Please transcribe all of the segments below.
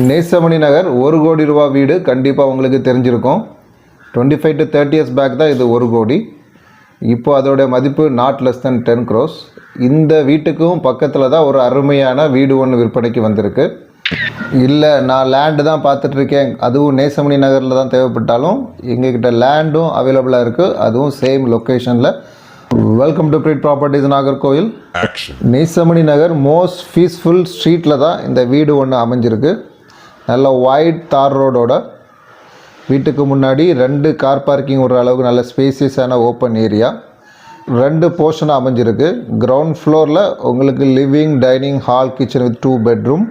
நேசமணி நகர் 1 கோடி ரூபா வீடு கண்டிப்பாக உங்களுக்கு தெரிஞ்சிருக்கும். 25 to 30 years பேக் தான் இது 1 கோடி. இப்போ அதோடைய மதிப்பு நாட் லெஸ் தென் 10 crores. இந்த வீட்டுக்கும் பக்கத்தில் தான் ஒரு அருமையான வீடு ஒன்று விற்பனைக்கு வந்திருக்கு. இல்லை நான் லேண்டு தான் பார்த்துட்ருக்கேன், அதுவும் நேசமணி நகரில் தான் தேவைப்பட்டாலும் எங்ககிட்ட லேண்டும் அவைலபிளாக இருக்குது, அதுவும் சேம் லொக்கேஷனில். Welcome to breed properties Nagercoil. Nesamani Nagar most peaceful ஸ்ட்ரீட்டில் தான் இந்த வீடு ஒன்று அமைஞ்சிருக்கு. நல்ல வைட் தார் ரோடோட வீட்டுக்கு முன்னாடி 2 கார் பார்க்கிங் ஒரு அளவுக்கு நல்ல ஸ்பேசியஸான ஓப்பன் ஏரியா. 2 போர்ஷனாக அமைஞ்சிருக்கு. கிரவுண்ட் ஃப்ளோரில் உங்களுக்கு living, dining, hall, kitchen with 2 bedroom.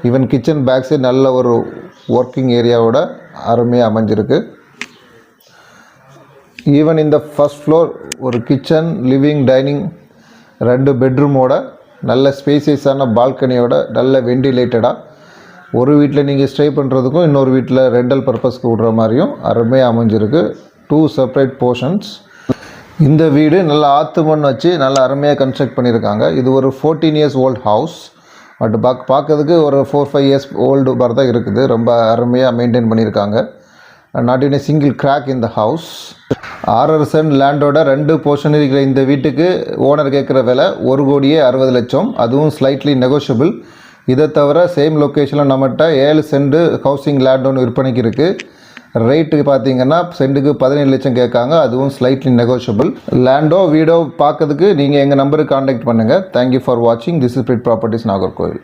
Even kitchen back side நல்ல ஒரு ஒர்க்கிங் ஏரியாவோட அருமையாக அமைஞ்சிருக்கு. ஈவன் இந்த ஃபஸ்ட் ஃப்ளோர் ஒரு கிச்சன், லிவிங், டைனிங் 2 bedroomோட நல்ல ஸ்பேசியஸான பால்கனியோட நல்ல வெண்டிலேட்டடாக ஒரு வீட்டில் நீங்கள் ஸ்டே பண்ணுறதுக்கும் இன்னொரு வீட்டில் ரெண்டல் பர்பஸ்க்கு விடுற மாதிரியும் அருமையாக அமைஞ்சிருக்கு. 2 separate போர்ஷன்ஸ். இந்த வீடு நல்ல ஆற்று மண் வச்சு நல்ல அருமையாக கன்ஸ்ட்ரக்ட் பண்ணியிருக்காங்க. இது ஒரு 14 years old ஹவுஸ். பட் பார்க்கறதுக்கு ஒரு 4-5 years ஓல்டு மாதிரி தான் இருக்குது. ரொம்ப அருமையாக மெயின்டைன் பண்ணியிருக்காங்க. Not in a single crack in the house. 6 cent லேண்டோட 2 போர்ஷன் இருக்கிற இந்த வீட்டுக்கு ஓனர் கேட்குற விலை 1,60,00,000. அதுவும் ஸ்லைட்லி நெகோஷியபிள். இதை தவிர சேம் லொக்கேஷனில் நம்மகிட்ட 7 சென்ட் ஹவுசிங் லேண்ட் ஒன்று விற்பனைக்கு இருக்குது. ரேட்டுக்கு பார்த்தீங்கன்னா சென்ட்டுக்கு 17 லட்சம் கேட்காங்க, அதுவும் ஸ்லைட்லி நெகோஷியபிள். லேண்டோ வீடோ பார்க்கறதுக்கு நீங்கள் எங்கள் நம்பருக்கு காண்டாக்ட் பண்ணுங்கள். தேங்க்யூ ஃபார் வாட்சிங். This is breed properties Nagercoil.